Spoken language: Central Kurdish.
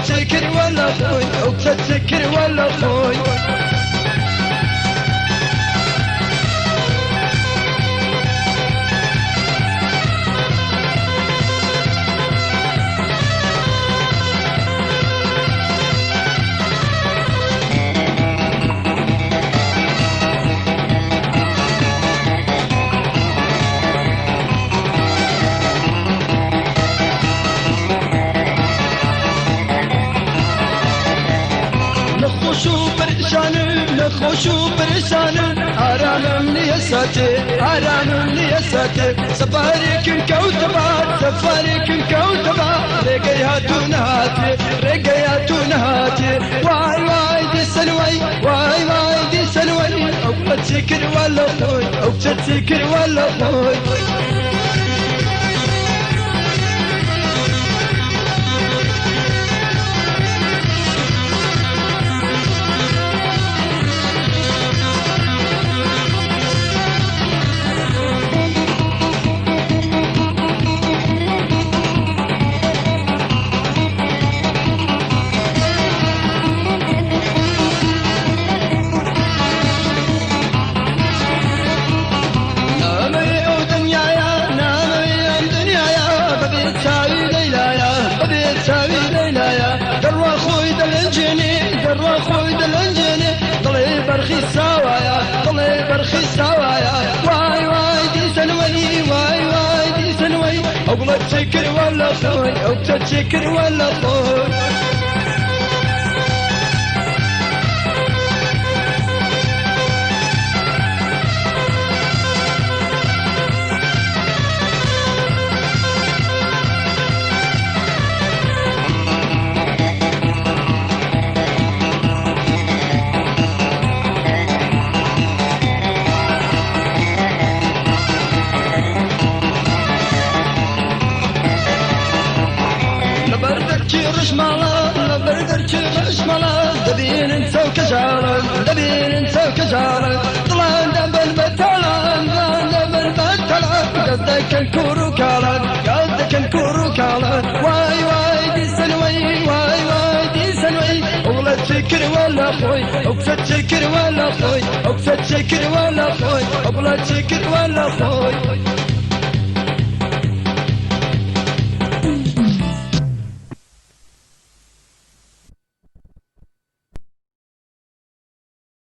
تسكر ولا خوي أو تسكر ولا خوي خوش و پریشان آرامم نیسته آرامم نیسته سفرکن کوتبات سفرکن کوتبات رگیاتون هاتی رگیاتون هاتی وای وای دی سنوی وای وای دی سنوی او تسكر ولا خوي او تسكر ولا خوي برخي سوايا طلي برخي سوايا واي واي دي سنوي واي واي دي سنوي أبغى تسكر ولا خوي أو تسكر ولا خوي دبين انت وكجارا دبين انت وكجارا طلعن دبل بتلان طلعن دبل بتلان قصدك الكورو كالان قصدك الكورو كالان واي واي دي سنوي واي واي دي سنوي ولا تسكر ولا خوي او تسكر ولا خوي او تسكر ولا خوي ولا تسكر ولا خوي